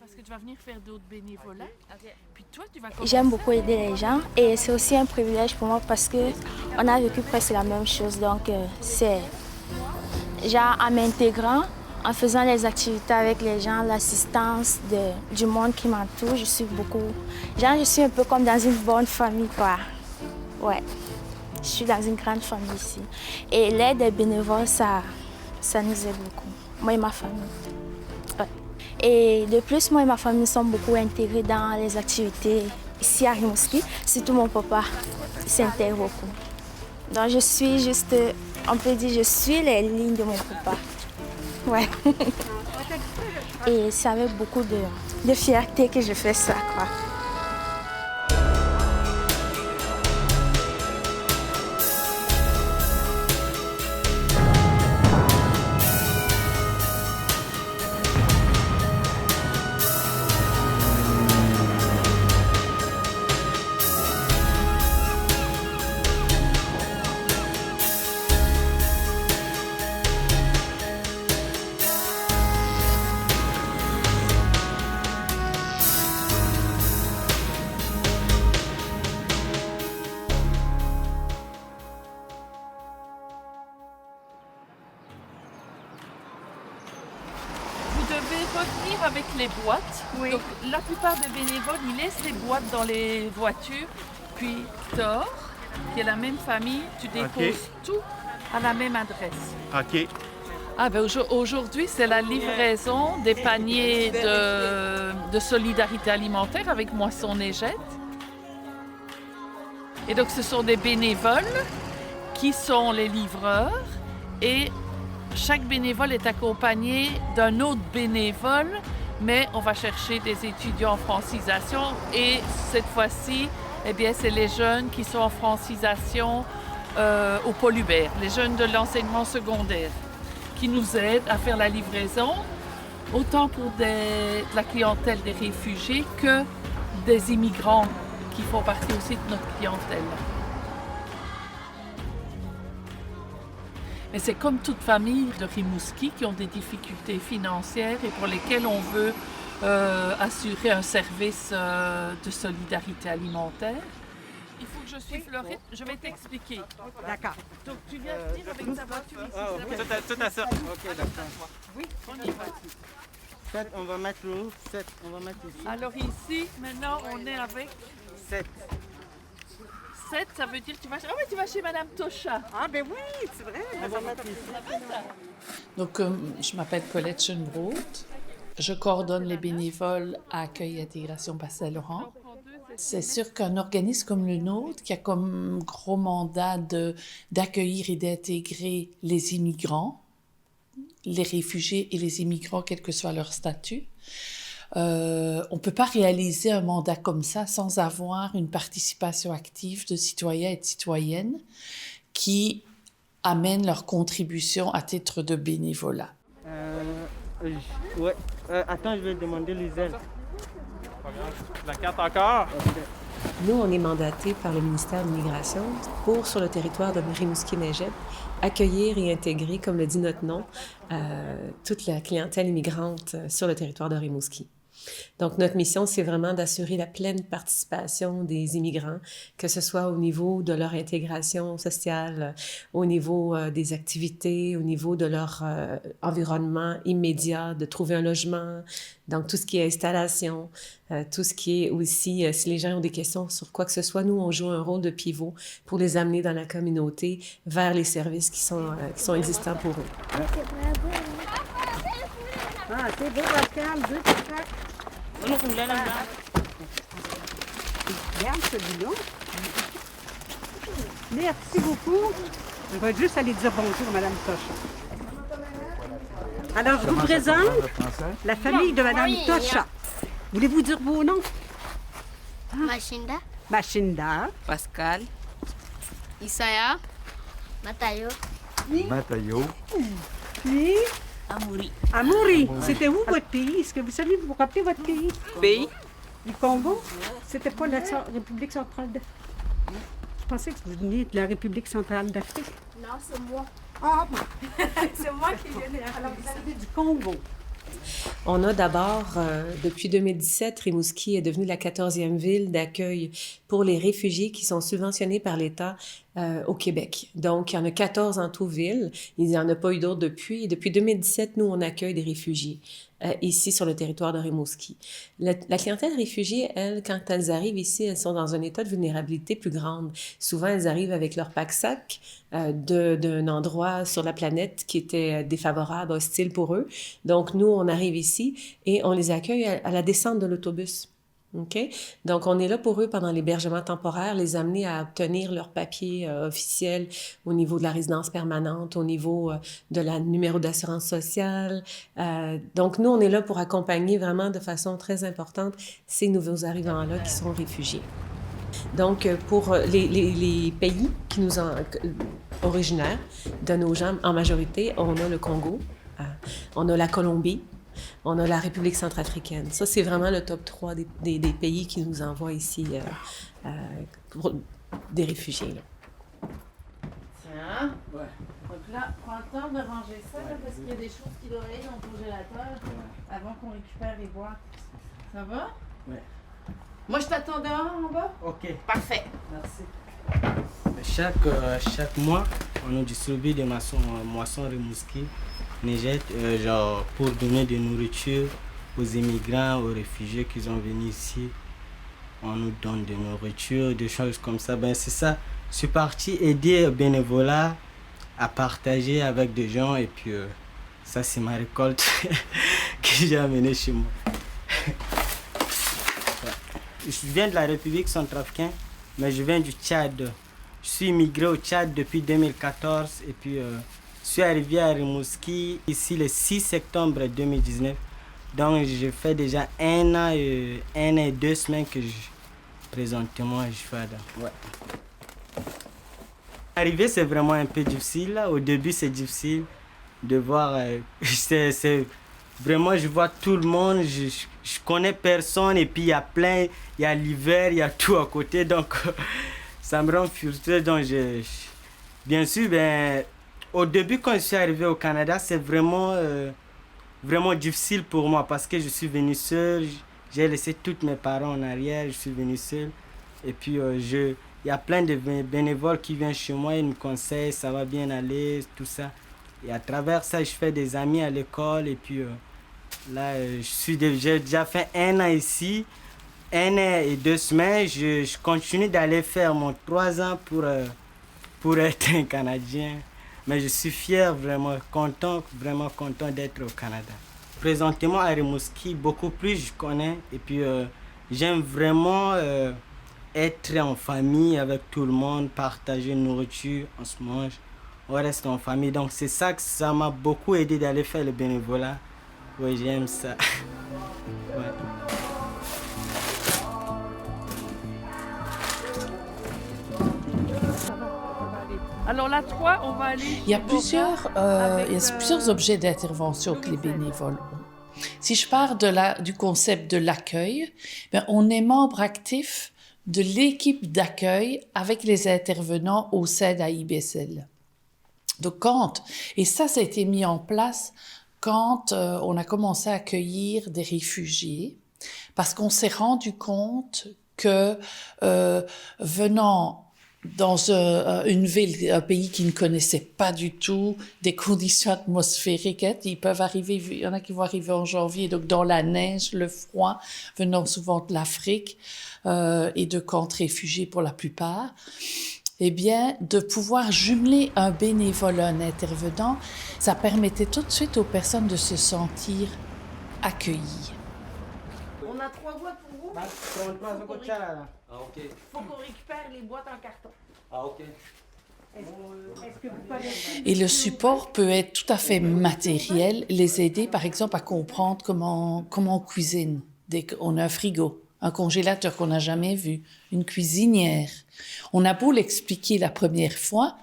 parce que tu vas venir faire d'autres bénévolats. Puis toi, tu vas J'aime beaucoup aider les gens et c'est aussi un privilège pour moi parce que on a vécu presque la même chose. Donc c'est genre en m'intégrant, en faisant les activités avec les gens, l'assistance du monde qui m'entoure, je suis un peu comme dans une bonne famille quoi. Ouais, je suis dans une grande famille ici. Et l'aide des bénévoles, ça nous aide beaucoup, moi et ma famille. Ouais. Et de plus, moi et ma famille sommes beaucoup intégrés dans les activités ici à Rimouski. Surtout mon papa s'intègre beaucoup. Donc je suis juste, on peut dire, je suis les lignes de mon papa. Ouais. Et c'est avec beaucoup de fierté que je fais ça, quoi. Vous devez revenir avec les boîtes. Oui. Donc, la plupart des bénévoles, ils laissent les boîtes dans les voitures. Puis Thor, qui est la même famille, tu déposes tout à la même adresse. OK. Ah ben aujourd'hui, c'est la livraison des paniers de solidarité alimentaire avec Moisson et Jette. Et donc, ce sont des bénévoles qui sont les livreurs et chaque bénévole est accompagné d'un autre bénévole, mais on va chercher des étudiants en francisation et cette fois-ci, eh bien, c'est les jeunes qui sont en francisation au Paul Hubert, les jeunes de l'enseignement secondaire, qui nous aident à faire la livraison, autant pour de la clientèle des réfugiés que des immigrants qui font partie aussi de notre clientèle. Mais c'est comme toute famille de Rimouski qui ont des difficultés financières et pour lesquelles on veut assurer un service de solidarité alimentaire. Il faut que je suive le rythme. Je vais t'expliquer. D'accord. Donc tu viens venir avec ta voiture ici. Tout à ça. OK, d'accord. Oui, on y va. 7, on va mettre où? 7, on va mettre ici. Alors ici, maintenant, on est avec 7. 7, ça veut dire que tu vas... Ah oui, tu vas chez Madame Tocha. Ah ben oui, c'est vrai. On va mettre ici. Donc, je m'appelle Colette Schoenbrot. Je coordonne les bénévoles à Accueil et Intégration Bas-Saint-Laurent. C'est sûr qu'un organisme comme le nôtre, qui a comme gros mandat d'accueillir et d'intégrer les immigrants, les réfugiés et les immigrants, quel que soit leur statut, on ne peut pas réaliser un mandat comme ça sans avoir une participation active de citoyens et de citoyennes qui amènent leur contribution à titre de bénévolat. Ouais. Attends, je vais demander Liselle. La carte encore? Nous, on est mandatés par le ministère de l'Immigration pour, sur le territoire de Rimouski-Neigette, accueillir et intégrer, comme le dit notre nom, toute la clientèle immigrante sur le territoire de Rimouski. Donc, notre mission, c'est vraiment d'assurer la pleine participation des immigrants, que ce soit au niveau de leur intégration sociale, au niveau des activités, au niveau de leur environnement immédiat, de trouver un logement, donc tout ce qui est installation, tout ce qui est aussi, si les gens ont des questions sur quoi que ce soit, nous, on joue un rôle de pivot pour les amener dans la communauté vers les services qui sont existants pour eux. Ah, c'est beau, Pascal. 2 pack. Regarde celui-là. Merci beaucoup. On va juste aller dire bonjour à Mme Tocha. Alors, je vous présente la famille de Mme Tocha. Voulez-vous dire vos noms? Machinda, Machinda. Pascal, Isaya, Matayo, Matayo. Puis, Amouri. Amouri. C'était où votre pays? Est-ce que vous savez vous rappeler votre pays? Pays, Le Congo? C'était pas la République centrale de... Je pensais que vous veniez de la République centrale d'Afrique. non, c'est moi. Ah bon? C'est moi qui viens de... Alors, vous arrivez du Congo. On a d'abord, depuis 2017, Rimouski est devenue la 14e ville d'accueil pour les réfugiés qui sont subventionnés par l'État au Québec. Donc, il y en a 14 en tout ville. Il n'y en a pas eu d'autres depuis. Et depuis 2017, nous, on accueille des réfugiés ici sur le territoire de Rimouski. La clientèle réfugiée, elle, quand elles arrivent ici, elles sont dans un état de vulnérabilité plus grande. Souvent, elles arrivent avec leur pack-sac d'un endroit sur la planète qui était défavorable, hostile pour eux. Donc, nous, on arrive ici et on les accueille à la descente de l'autobus. OK? Donc, on est là pour eux pendant l'hébergement temporaire, les amener à obtenir leur papier officiel au niveau de la résidence permanente, au niveau de la numéro d'assurance sociale. Donc, nous, on est là pour accompagner vraiment de façon très importante ces nouveaux arrivants-là qui sont réfugiés. Donc, pour les pays qui nous ont originaires de nos gens, en majorité, on a le Congo, on a la Colombie, on a la République centrafricaine. Ça, c'est vraiment le top 3 des pays qui nous envoient ici pour des réfugiés. Là. Tiens. Ouais. Donc là, prends le temps de ranger ça, là, parce qu'il y a des choses qui doivent aller dans le congélateur avant qu'on récupère les boîtes. Ça va? Oui. Moi, je t'attends dehors en bas? Ok. Parfait. Merci. Chaque mois, on nous distribue des moissons Rimouski, Neigette, genre pour donner de nourriture aux immigrants, aux réfugiés qui sont venus ici. On nous donne de nourriture, des choses comme ça. Ben c'est ça. Je suis parti aider bénévolat à partager avec des gens et puis ça c'est ma récolte que j'ai amenée chez moi. Je viens de la République centrafricaine, mais je viens du Tchad. Je suis immigré au Tchad depuis 2014 et puis je suis arrivé à Rimouski ici le 6 septembre 2019. Donc je fais déjà un an et 2 semaines que présentement je fais là. Ouais. Arriver c'est vraiment un peu difficile. Au début c'est difficile de voir. Vraiment je vois tout le monde, je connais personne et puis il y a l'hiver, il y a tout à côté donc ça me rend frustré. Donc bien sûr, au début quand je suis arrivé au Canada c'est vraiment difficile pour moi parce que je suis venu seul, j'ai laissé tous mes parents en arrière, je suis venu seul et puis il y a plein de bénévoles qui viennent chez moi, ils me conseillent, ça va bien aller, tout ça. Et à travers ça, je fais des amis à l'école et puis là, j'ai déjà fait un an ici, 1 an et 2 semaines. Je continue d'aller faire mon 3 ans pour être un Canadien. Mais je suis fier, vraiment content d'être au Canada. Présentement à Rimouski, beaucoup plus je connais et puis j'aime vraiment être en famille avec tout le monde, partager une nourriture, on se mange, on reste en famille. Donc c'est ça que ça m'a beaucoup aidé d'aller faire le bénévolat. Oui, j'aime ça. Ouais. Alors là, toi, on va aller... Il y a plusieurs objets d'intervention que les bénévoles ont. Si je pars du concept de l'accueil, on est membre actif de l'équipe d'accueil avec les intervenants au sein d'AIBSL. Donc et ça a été mis en place quand on a commencé à accueillir des réfugiés, parce qu'on s'est rendu compte que venant dans une ville, un pays qui ne connaissait pas du tout des conditions atmosphériques, il y en a qui vont arriver en janvier, donc dans la neige, le froid, venant souvent de l'Afrique et de camps de réfugiés pour la plupart. Eh bien, de pouvoir jumeler un bénévole, un intervenant, ça permettait tout de suite aux personnes de se sentir accueillies. On a 3 boîtes pour vous. Ah, ok. Faut qu'on récupère les boîtes en carton. Ah, ok. Est-ce que vous connaissez? Et le support peut être tout à fait matériel, les aider par exemple à comprendre comment on cuisine. Dès qu'on a un frigo, un congélateur qu'on n'a jamais vu, une cuisinière. On a beau l'expliquer la première fois,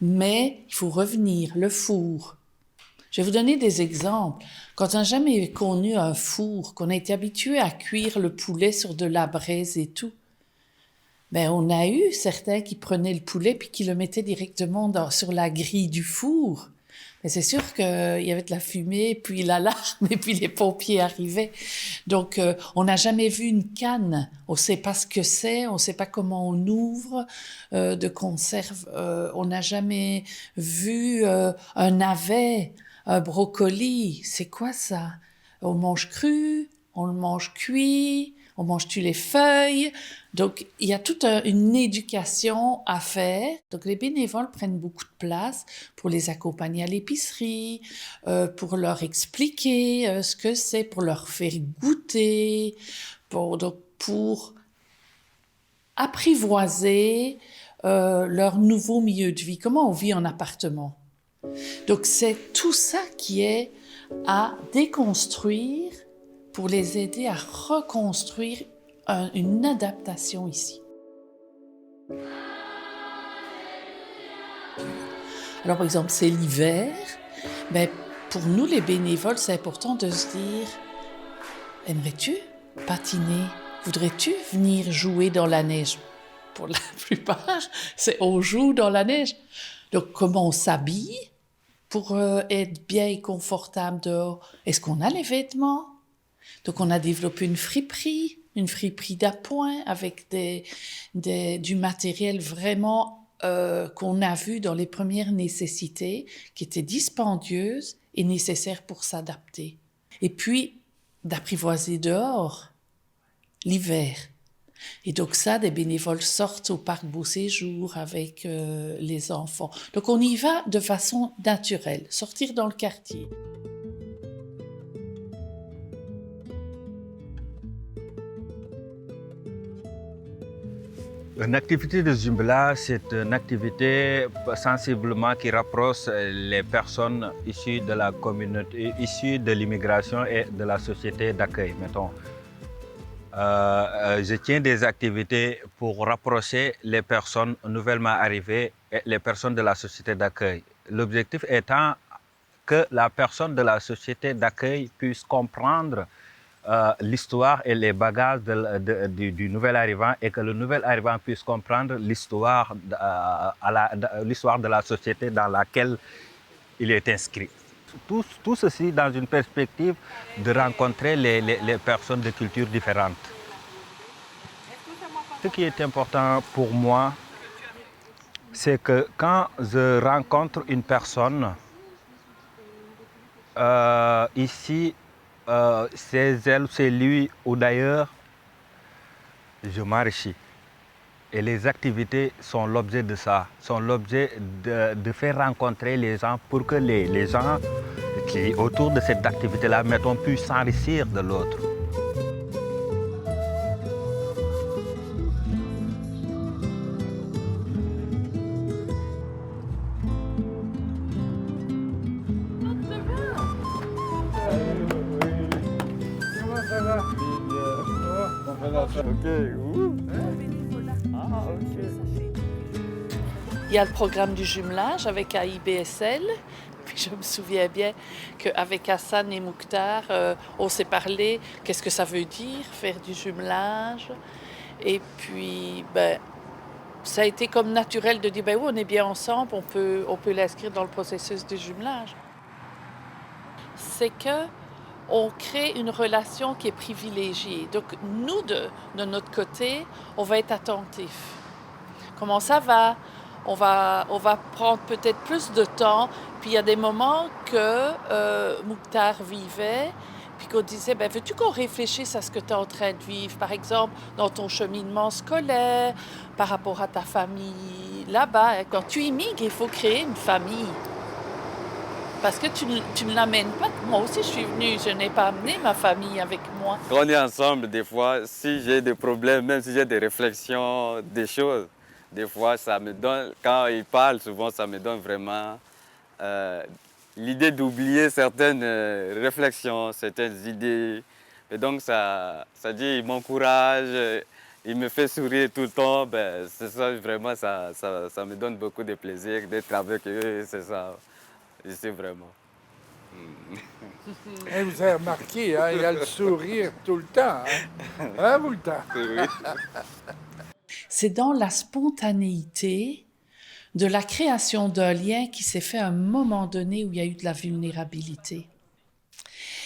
mais il faut revenir, le four. Je vais vous donner des exemples. Quand on n'a jamais connu un four, qu'on a été habitué à cuire le poulet sur de la braise et tout, on a eu certains qui prenaient le poulet puis qui le mettaient directement sur la grille du four. Mais c'est sûr qu'il y avait de la fumée, puis l'alarme, et puis les pompiers arrivaient. Donc, on n'a jamais vu une canne. On ne sait pas ce que c'est, on ne sait pas comment on ouvre de conserve. On n'a jamais vu un navet, un brocoli. C'est quoi ça? On mange cru, on le mange cuit, on mange-tu les feuilles? Donc, il y a toute une éducation à faire. Donc, les bénévoles prennent beaucoup de place pour les accompagner à l'épicerie, pour leur expliquer ce que c'est, pour leur faire goûter, pour apprivoiser leur nouveau milieu de vie. Comment on vit en appartement? Donc, c'est tout ça qui est à déconstruire pour les aider à reconstruire une adaptation ici. Alors, par exemple, c'est l'hiver. Ben, pour nous, les bénévoles, c'est important de se dire, aimerais-tu patiner? Voudrais-tu venir jouer dans la neige? Pour la plupart, c'est on joue dans la neige. Donc, comment on s'habille pour être bien et confortable dehors? Est-ce qu'on a les vêtements? Donc, on a développé une friperie d'appoint avec du matériel vraiment qu'on a vu dans les premières nécessités, qui étaient dispendieuses et nécessaires pour s'adapter. Et puis, d'apprivoiser dehors, l'hiver. Et donc ça, des bénévoles sortent au parc Beau Séjour avec les enfants. Donc, on y va de façon naturelle, sortir dans le quartier. Une activité de Zumba, c'est une activité sensiblement qui rapproche les personnes issues de la communauté, issues de l'immigration et de la société d'accueil, mettons. Je tiens des activités pour rapprocher les personnes nouvellement arrivées et les personnes de la société d'accueil. L'objectif étant que la personne de la société d'accueil puisse comprendre l'histoire et les bagages du nouvel arrivant et que le nouvel arrivant puisse comprendre l'histoire de la société dans laquelle il est inscrit. Tout ceci dans une perspective de rencontrer les personnes de cultures différentes. Ce qui est important pour moi, c'est que quand je rencontre une personne, ici, c'est elle, c'est lui ou d'ailleurs, je m'enrichis. Et les activités sont l'objet de ça, sont l'objet de faire rencontrer les gens pour que les gens qui autour de cette activité-là, mettons, puissent s'enrichir de l'autre. Il y a le programme du jumelage avec AIBSL. Puis je me souviens bien qu'avec Hassan et Mouktar, on s'est parlé qu'est-ce que ça veut dire faire du jumelage. Et puis, ça a été comme naturel de dire oui, on est bien ensemble, on peut l'inscrire dans le processus du jumelage. C'est qu'on crée une relation qui est privilégiée. Donc, nous, de notre côté, on va être attentifs. Comment ça va? On va prendre peut-être plus de temps. Puis il y a des moments que Mouktar vivait, puis qu'on disait, veux-tu qu'on réfléchisse à ce que tu es en train de vivre? Par exemple, dans ton cheminement scolaire, par rapport à ta famille là-bas. Quand tu immigres, il faut créer une famille. Parce que tu ne l'amènes pas. Moi aussi, je suis venue, je n'ai pas amené ma famille avec moi. Quand on est ensemble, des fois, si j'ai des problèmes, même si j'ai des réflexions, des choses, des fois, ça me donne, quand ils parlent, souvent, ça me donne vraiment l'idée d'oublier certaines réflexions, certaines idées. Et donc, ça dit, il m'encourage, il me fait sourire tout le temps. C'est ça, vraiment, ça me donne beaucoup de plaisir d'être avec eux, c'est ça. Je sais vraiment. Et vous avez remarqué, hein, il a le sourire tout le temps. Hein, Mouktar? C'est dans la spontanéité de la création d'un lien qui s'est fait à un moment donné où il y a eu de la vulnérabilité.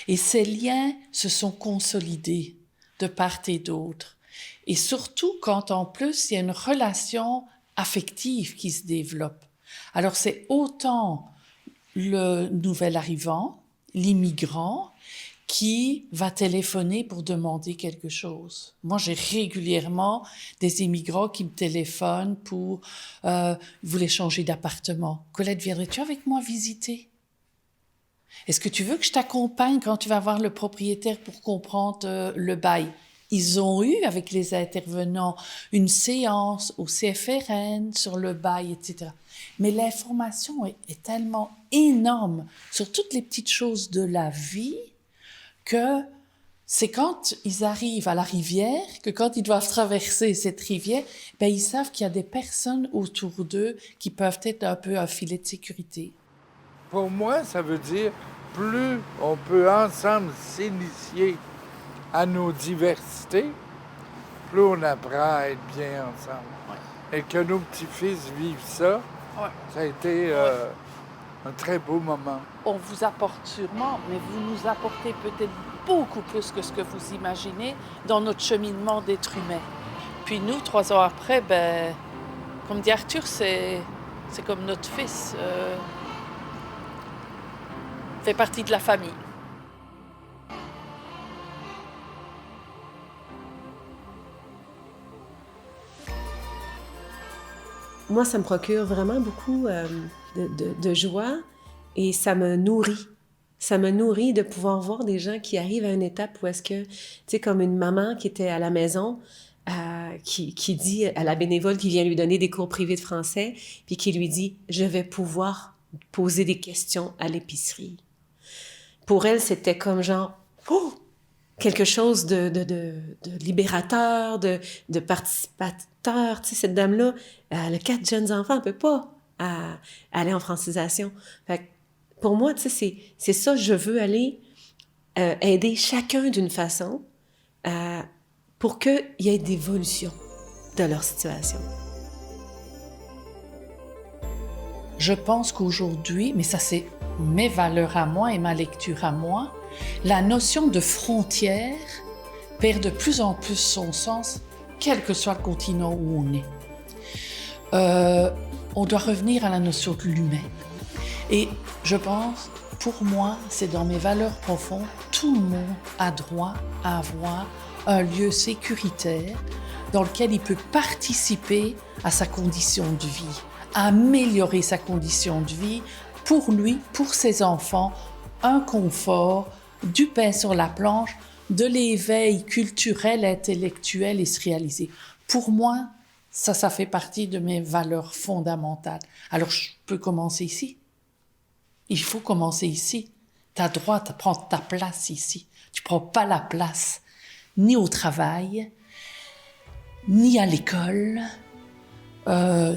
Et ces liens se sont consolidés de part et d'autre. Et surtout quand en plus il y a une relation affective qui se développe. Alors c'est autant le nouvel arrivant, l'immigrant, qui va téléphoner pour demander quelque chose. Moi, j'ai régulièrement des immigrants qui me téléphonent pour ils voulaient changer d'appartement. Colette, viendrais-tu avec moi visiter? Est-ce que tu veux que je t'accompagne quand tu vas voir le propriétaire pour comprendre le bail? Ils ont eu, avec les intervenants, une séance au CFRN sur le bail, etc. Mais l'information est tellement énorme sur toutes les petites choses de la vie que c'est quand ils arrivent à la rivière, que quand ils doivent traverser cette rivière, ben ils savent qu'il y a des personnes autour d'eux qui peuvent être un peu un filet de sécurité. Pour moi, ça veut dire plus on peut ensemble s'initier à nos diversités, plus on apprend à être bien ensemble. Ouais. Et que nos petits-fils vivent ça, ouais. Ça a été un très beau moment. On vous apporte sûrement, mais vous nous apportez peut-être beaucoup plus que ce que vous imaginez dans notre cheminement d'être humain. Puis nous, 3 ans après, ben, comme dit Arthur, c'est comme notre fils. Fait partie de la famille. Moi, ça me procure vraiment beaucoup de joie et ça me nourrit. Ça me nourrit de pouvoir voir des gens qui arrivent à une étape où est-ce que, tu sais, comme une maman qui était à la maison, qui dit à la bénévole qui vient lui donner des cours privés de français, puis qui lui dit « Je vais pouvoir poser des questions à l'épicerie ». Pour elle, c'était comme genre oh, quelque chose de libérateur, de participateur. Tu sais, cette dame-là, elle a 4 jeunes enfants, elle ne peut pas aller en francisation. Fait que pour moi, tu sais, c'est ça, je veux aller aider chacun d'une façon pour qu'il y ait d'évolution de leur situation. Je pense qu'aujourd'hui, mais ça c'est mes valeurs à moi et ma lecture à moi, la notion de frontière perd de plus en plus son sens, quel que soit le continent où on est. On doit revenir à la notion de l'humain. Et je pense, pour moi, c'est dans mes valeurs profondes, tout le monde a droit à avoir un lieu sécuritaire dans lequel il peut participer à sa condition de vie, à améliorer sa condition de vie pour lui, pour ses enfants, un confort, du pain sur la planche, de l'éveil culturel, intellectuel et se réaliser. Pour moi, ça fait partie de mes valeurs fondamentales. Alors, je peux commencer ici. Il faut commencer ici. Tu as droit de prendre ta place ici. Tu ne prends pas la place ni au travail, ni à l'école,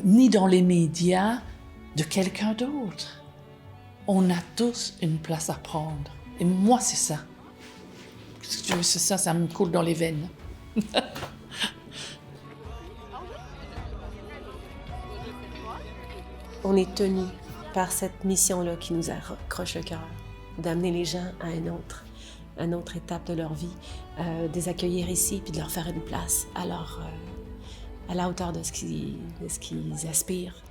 ni dans les médias de quelqu'un d'autre. On a tous une place à prendre. Et moi, c'est ça. C'est ça, ça me coule dans les veines. On est tenu par cette mission-là qui nous accroche le cœur, d'amener les gens à une autre étape de leur vie, de les accueillir ici puis de leur faire une place à la hauteur de ce qu'ils aspirent.